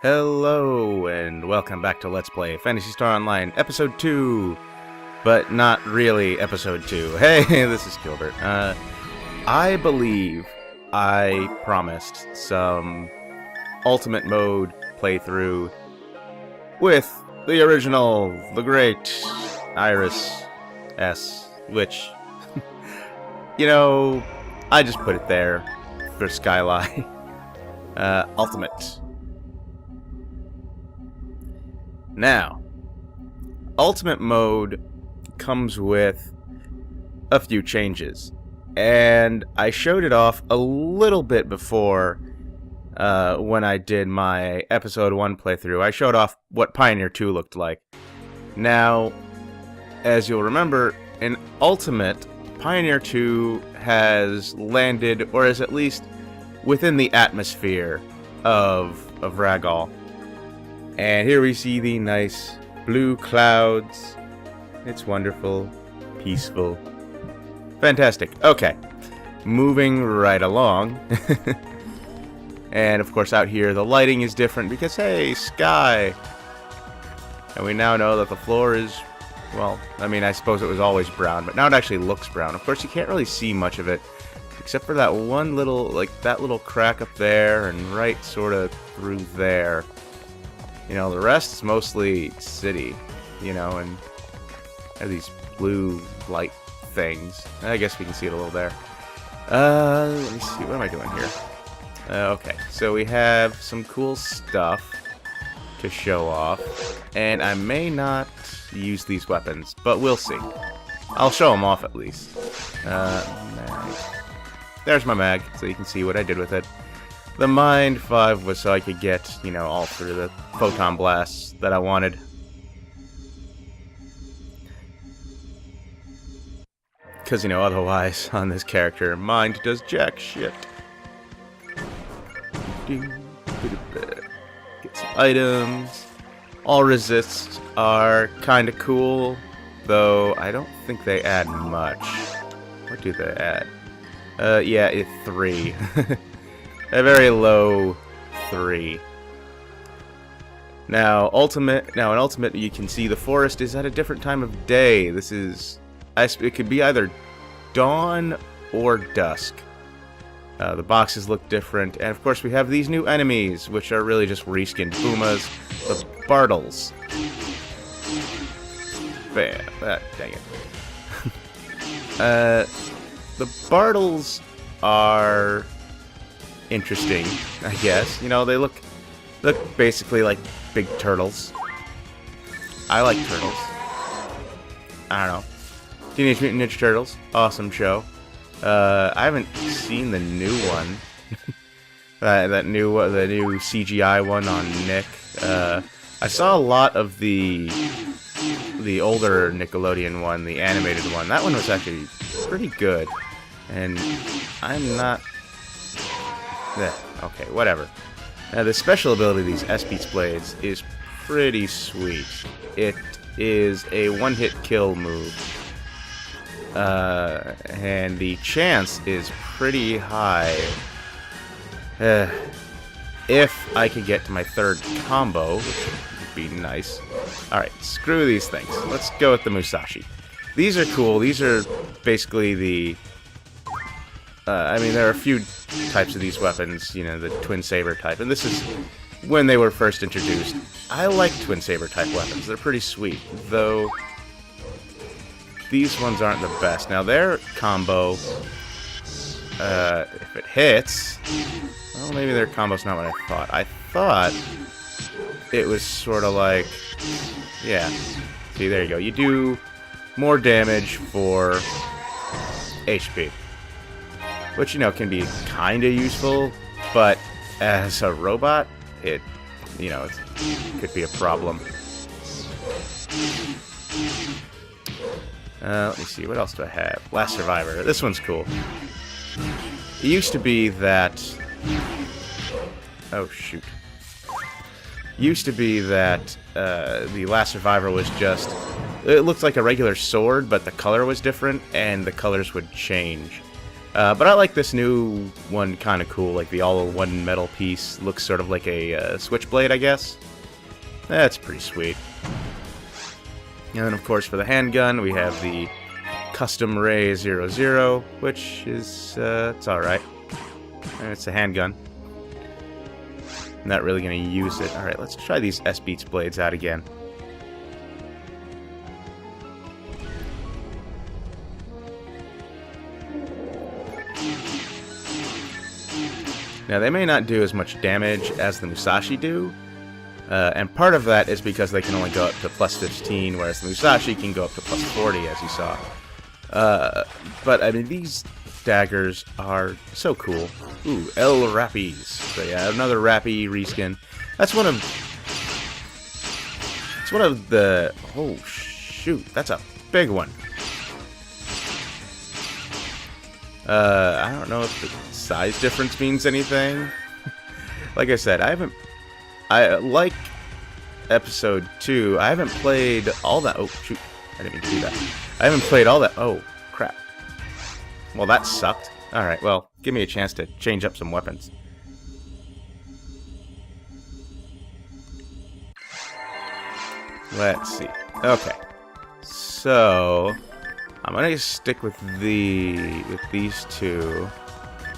Hello, and welcome back to Let's Play Phantasy Star Online, Episode 2, but not really Episode 2. Hey, this is Gilbert. I believe I promised some Ultimate Mode playthrough with the original, the great Iris S, which, you know, I just put it there for Skyline. Ultimate. Now, Ultimate Mode comes with a few changes, and I showed it off a little bit before when I did my Episode 1 playthrough. I showed off what Pioneer 2 looked like. Now, as you'll remember, in Ultimate, Pioneer 2 has landed, or is at least within the atmosphere of Ragall. And here we see the nice blue clouds. It's wonderful, peaceful, fantastic. Okay, moving right along. And of course out here the lighting is different because, hey, sky. And we now know that the floor is, well, I mean, I suppose it was always brown, but now it actually looks brown. Of course you can't really see much of it, except for that one little, like, that little crack up there and right sort of through there. You know, the rest is mostly city, you know, and have these blue light things. I guess we can see it a little there. Let me see, what am I doing here? Okay, so we have some cool stuff to show off, and I may not use these weapons, but we'll see. I'll show them off at least. Mag. There's my mag, so you can see what I did with it. The Mind 5 was so I could get, you know, all through the photon blasts that I wanted. Because, you know, otherwise, on this character, Mind does jack shit. Get some items. All resists are kind of cool, though I don't think they add much. What do they add? Yeah, it's 3. A very low 3. Now, in Ultimate, you can see the forest is at a different time of day. This is, it could be either dawn or dusk. The boxes look different, and of course we have these new enemies, which are really just reskinned Pumas, the Bartles. Bam! Dang it. The Bartles are interesting, I guess. You know, they look basically like big turtles. I like turtles. I don't know. Teenage Mutant Ninja Turtles, awesome show. I haven't seen the new one. the new CGI one on Nick. I saw a lot of the older Nickelodeon one, the animated one. That one was actually pretty good, and I'm not. Okay, whatever. The special ability of these S-Beats blades is pretty sweet. It is a one-hit kill move. And the chance is pretty high. If I could get to my third combo, which would be nice. Alright, screw these things. Let's go with the Musashi. These are cool. These are basically the... I mean, there are a few types of these weapons, you know, the Twin Saber type, and this is when they were first introduced. I like Twin Saber type weapons, they're pretty sweet, though these ones aren't the best. Now their combo, if it hits, well, maybe their combo's not what I thought. I thought it was sort of like, yeah, see, there you go, you do more damage for HP. Which, you know, can be kind of useful, but as a robot, it, you know, it could be a problem. Let me see, what else do I have? Last Survivor. This one's cool. It used to be that... Oh, shoot. Used to be that the Last Survivor was just... It looked like a regular sword, but the color was different, and the colors would change. But I like this new one kind of cool, like the all-in-one metal piece. Looks sort of like a switchblade, I guess. That's pretty sweet. And then, of course, for the handgun, we have the Custom Ray 00, which is, it's alright. It's a handgun. I'm not really going to use it. Alright, let's try these S-Beats blades out again. Now, they may not do as much damage as the Musashi do, and part of that is because they can only go up to plus 15, whereas the Musashi can go up to plus 40, as you saw. But, I mean, these daggers are so cool. Ooh, El Rappies. So, yeah, another Rappy reskin. That's one of... It's one of the... Oh, shoot. That's a big one. I don't know if the size difference means anything. Like I said, I like episode 2. I haven't played all that. Oh shoot! I didn't mean to do that. I haven't played all that. Oh crap! Well, that sucked. All right. Well, give me a chance to change up some weapons. Let's see. Okay. So I'm gonna stick with these two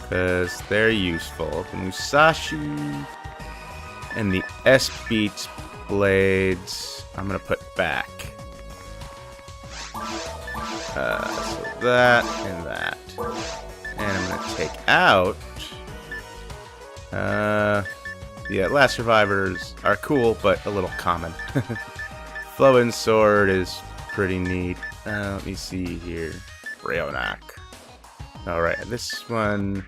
because they're useful. The Musashi and the S-Beats blades I'm gonna put back. So that and that, and I'm gonna take out. Yeah, Last Survivors are cool, but a little common. Flowing Sword is pretty neat. Let me see here. Rayonak. Alright, this one...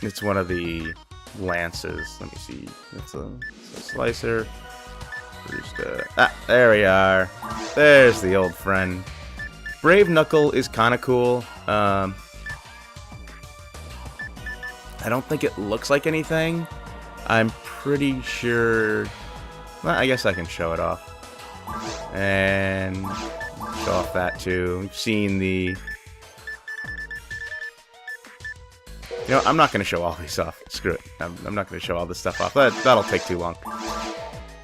It's one of the lances. Let me see. It's a slicer. There we are. There's the old friend. Brave Knuckle is kind of cool. I don't think it looks like anything. I'm pretty sure... Well, I guess I can show it off. And... show off that too. We've seen the... You know, I'm not going to show all these off. Screw it. I'm not going to show all this stuff off. That'll take too long.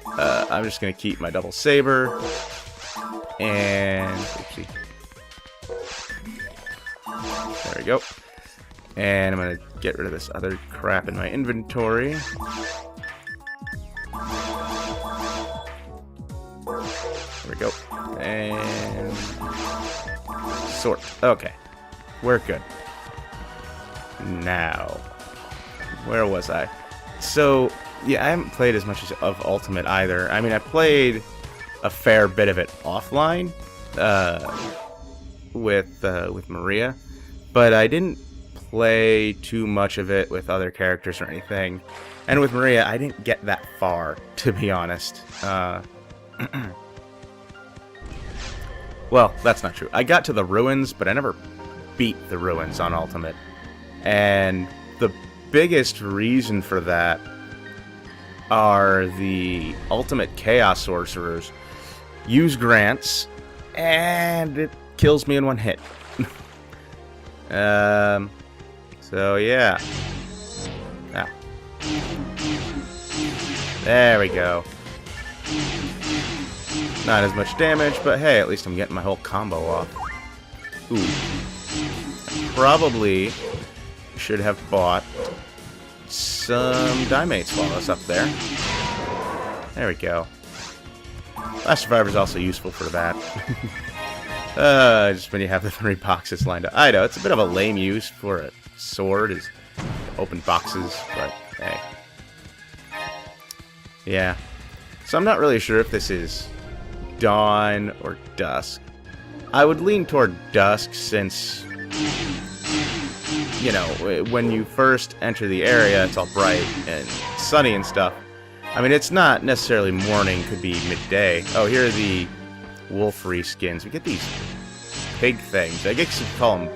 I'm just going to keep my double saber. And... Oopsie. There we go. And I'm going to get rid of this other crap in my inventory. There we go. And... Sword. Okay. We're good. Now, where was I? So, yeah, I haven't played as much of Ultimate either. I mean, I played a fair bit of it offline with Maria, but I didn't play too much of it with other characters or anything. And with Maria, I didn't get that far, to be honest. Well, that's not true. I got to the ruins, but I never beat the ruins on Ultimate. And the biggest reason for that are the Ultimate Chaos Sorcerers use grants, and it kills me in one hit. So yeah. Ah. There we go. Not as much damage, but hey, at least I'm getting my whole combo off. Ooh. Probably should have bought some Dimates while I was up there. There we go. Last Survivor is also useful for that. Just when you have the 3 boxes lined up. I know, it's a bit of a lame use for a sword, is open boxes, but hey. Yeah. So I'm not really sure if this is dawn or dusk. I would lean toward dusk since, you know, when you first enter the area, it's all bright and sunny and stuff. I mean, it's not necessarily morning, could be midday. Oh, here are the wolf reskins. We get these pig things. I guess you could call them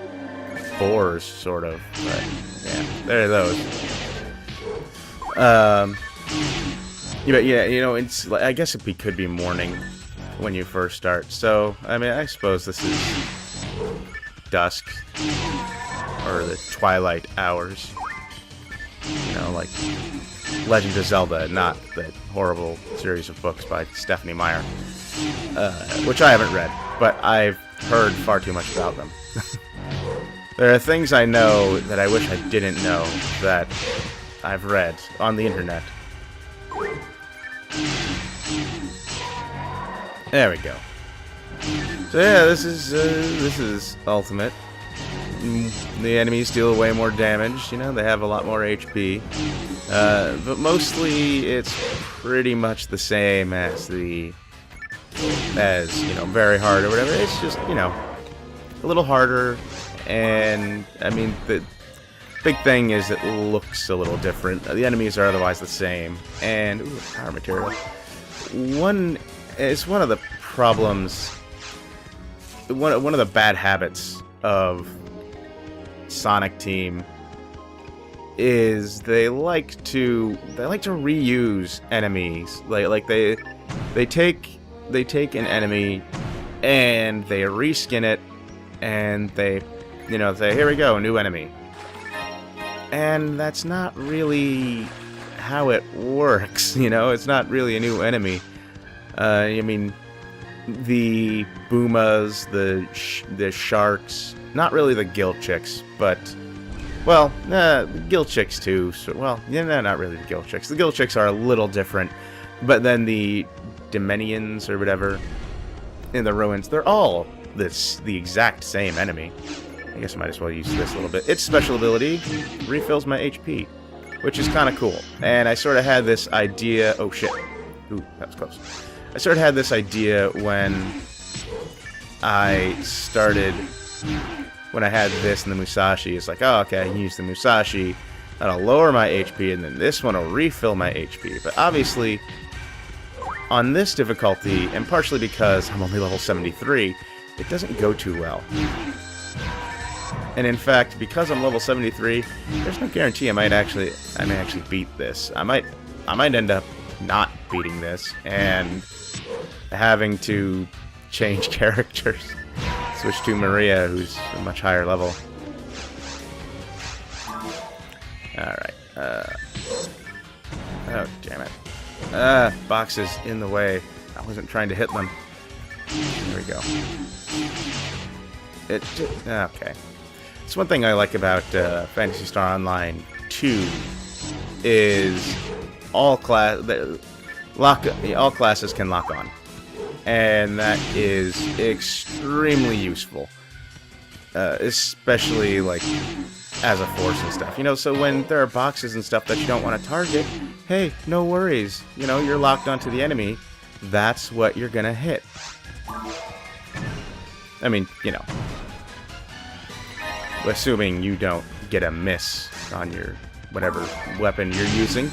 boars, sort of. But, yeah, there are those. Yeah, you know, it's. I guess it could be morning when you first start. So, I mean, I suppose this is dusk. or the twilight hours. You know, like Legend of Zelda, not the horrible series of books by Stephanie Meyer, which I haven't read, but I've heard far too much about them. There are things I know that I wish I didn't know that I've read on the internet. There we go. So yeah, this is Ultimate. The enemies deal way more damage, you know, they have a lot more HP. But mostly it's pretty much the same as you know, very hard or whatever. It's just, you know, a little harder, and I mean, the big thing is it looks a little different. The enemies are otherwise the same, and ooh, power material. It's one of the problems, one of the bad habits of Sonic Team is they like to reuse enemies. Like they take an enemy and they reskin it, and they, you know, say, here we go, new enemy. And that's not really how it works, you know? It's not really a new enemy. I mean, the Boomas, the Sharks, not really the Gill Chicks, but, well, the Gill Chicks too. So, well, yeah, no, not really the Gill Chicks. The Gill Chicks are a little different, but then the Dominions or whatever in the ruins, they're all the exact same enemy. I guess I might as well use this a little bit. Its special ability refills my HP, which is kind of cool. And I sort of had this idea... Oh, shit. Ooh, that was close. I sort of had this idea when I started... When I had this and the Musashi. It's like, oh, okay, I can use the Musashi. That'll lower my HP, and then this one will refill my HP. But obviously, on this difficulty, and partially because I'm only level 73, it doesn't go too well. And in fact, because I'm level 73, there's no guarantee I may actually beat this. I might end up not beating this and having to change characters. Switch to Maria, who's a much higher level. Alright. Oh, damn it. Boxes in the way. I wasn't trying to hit them. There we go. Okay. It's one thing I like about Phantasy Star Online 2 is all classes can lock on, and that is extremely useful, especially like as a force and stuff. You know, so when there are boxes and stuff that you don't want to target, hey, no worries. You know, you're locked onto the enemy. That's what you're gonna hit. I mean, you know, assuming you don't get a miss on your whatever weapon you're using,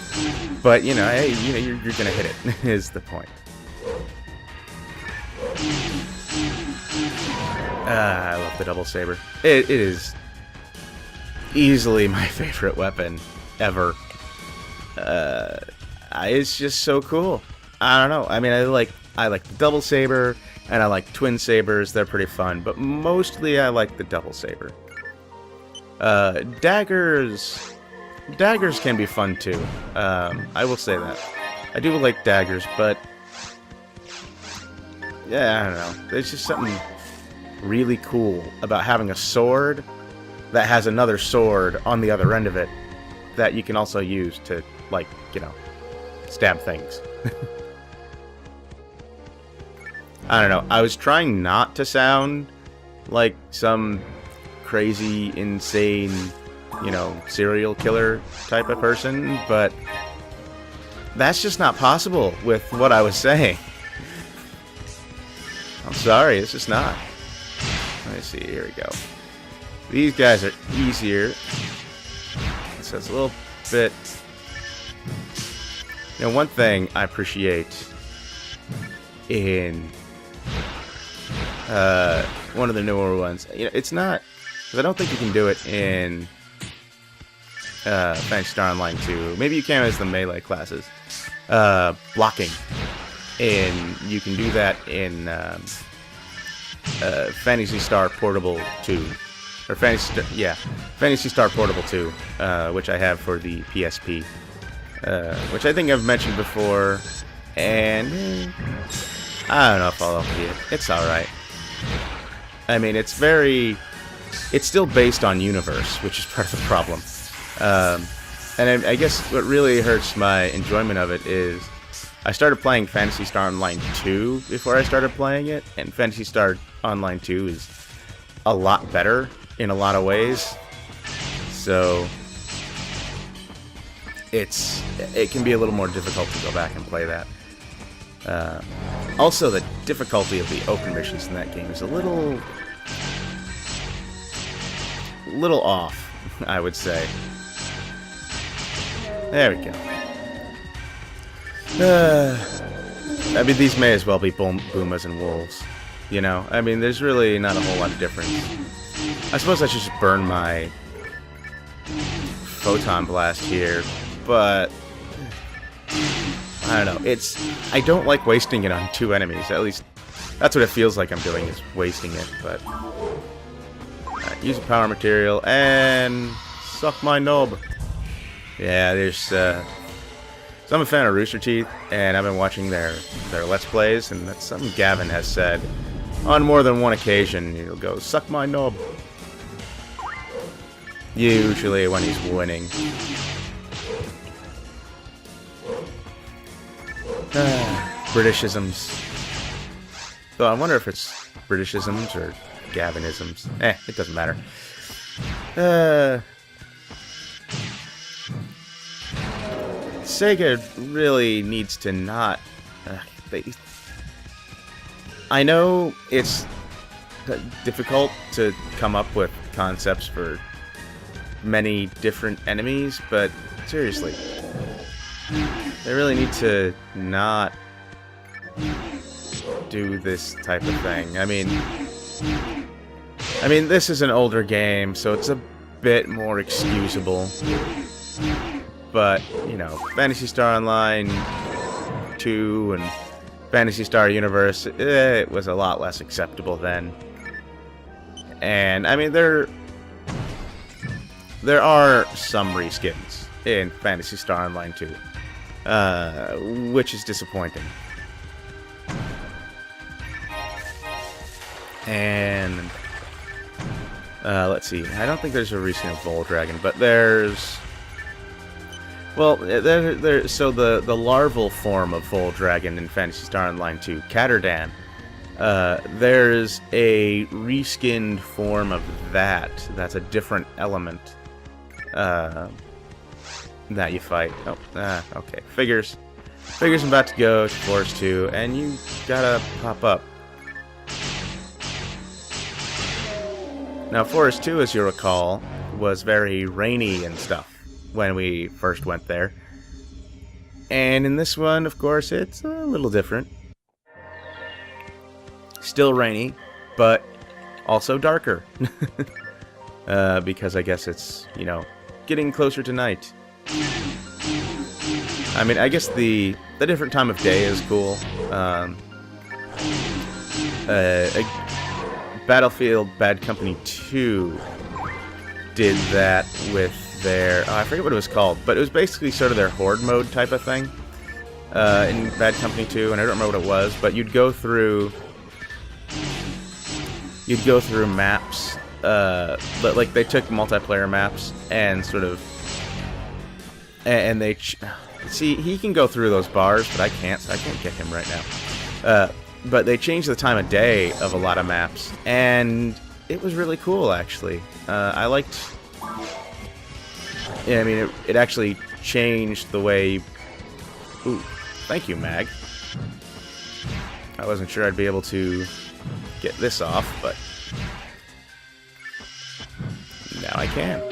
but you know, hey, you know, you're gonna hit it. Is the point. I love the double saber. It is easily my favorite weapon ever. It's just so cool. I don't know. I mean, I like the double saber, and I like twin sabers. They're pretty fun, but mostly I like the double saber. Daggers can be fun too. I will say that. I do like daggers, but yeah, I don't know. There's just something really cool about having a sword that has another sword on the other end of it that you can also use to, like, you know, stab things. I don't know. I was trying not to sound like some crazy, insane, you know, serial killer type of person, but that's just not possible with what I was saying. I'm sorry, it's just not. Let me see, here we go. These guys are easier. So it's a little bit... You know, one thing I appreciate in one of the newer ones, you know, it's not... Because I don't think you can do it in Phantasy Star Online 2. Maybe you can as the melee classes. Blocking. And you can do that in Phantasy Star Portable 2. or Phantasy Star Portable 2, which I have for the PSP, which I think I've mentioned before, and I don't know if I'll LP it. It's alright. I mean, it's still based on Universe, which is part of the problem. And I guess what really hurts my enjoyment of it is I started playing Phantasy Star Online 2 before I started playing it, and Phantasy Star Online 2 is a lot better in a lot of ways. So it can be a little more difficult to go back and play that. Also, the difficulty of the open missions in that game is a little off, I would say. There we go. I mean, these may as well be Boomas and Wolves, you know? I mean, there's really not a whole lot of difference. I suppose I should just burn my Photon Blast here, but I don't know. I don't like wasting it on 2 enemies. At least, that's what it feels like I'm doing, is wasting it, but alright, use a power material, and suck my knob. Yeah, there's, so I'm a fan of Rooster Teeth, and I've been watching their Let's Plays, and that's something Gavin has said on more than one occasion. He'll go, suck my knob. Usually when he's winning. Britishisms. Though I wonder if it's Britishisms or Gavinisms. It doesn't matter. Sega really needs to not... I know it's difficult to come up with concepts for many different enemies, but seriously, they really need to not do this type of thing. I mean, this is an older game, so it's a bit more excusable. But, you know, Phantasy Star Online 2 and Phantasy Star Universe, it was a lot less acceptable then. And, I mean, there are some reskins in Phantasy Star Online 2, which is disappointing. And, let's see, I don't think there's a reskin of Vol Dragon, but there's... Well, so the larval form of Vol Dragon in Phantasy Star Online 2, Catterdan, there's a reskinned form of that's a different element that you fight. Oh, okay. Figures I'm about to go to Forest 2, and you gotta pop up. Now, Forest 2, as you recall, was very rainy and stuff when we first went there. And in this one, of course, it's a little different. Still rainy, but also darker. Because I guess it's, you know, getting closer to night. I mean, I guess the different time of day is cool. Battlefield Bad Company 2 did that with their... I forget what it was called, but it was basically sort of their horde mode type of thing in Bad Company 2, and I don't remember what it was, but you'd go through maps, but like they took multiplayer maps and sort of, and they see, he can go through those bars, but I can't, so I can't get him right now. But they changed the time of day of a lot of maps, and it was really cool, actually. I liked... Yeah, I mean, it actually changed the way... Ooh, thank you, Mag. I wasn't sure I'd be able to get this off, but... now I can.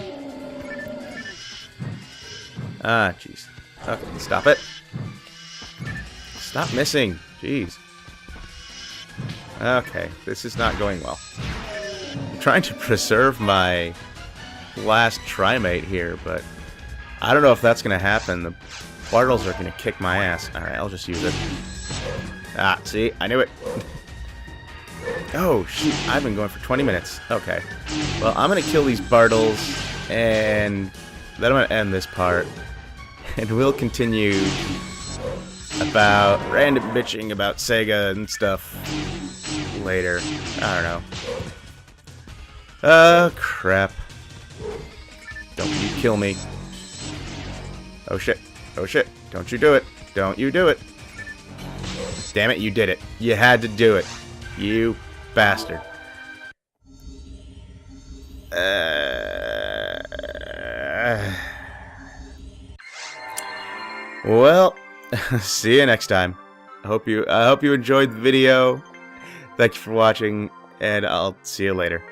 Ah, jeez. Okay, stop it. Stop missing. Jeez. Okay, this is not going well. I'm trying to preserve my last Trimate here, but I don't know if that's going to happen. The Bartles are going to kick my ass. Alright, I'll just use it. Ah, see? I knew it. Oh, shoot. I've been going for 20 minutes. Okay. Well, I'm going to kill these Bartles, and then I'm going to end this part. And we'll continue about random bitching about Sega and stuff later. I don't know. Crap. Don't you kill me. Oh, shit. Oh, shit. Don't you do it. Don't you do it. Damn it, you did it. You had to do it. You bastard. Well, see you next time. I hope you enjoyed the video. Thank you for watching, and I'll see you later.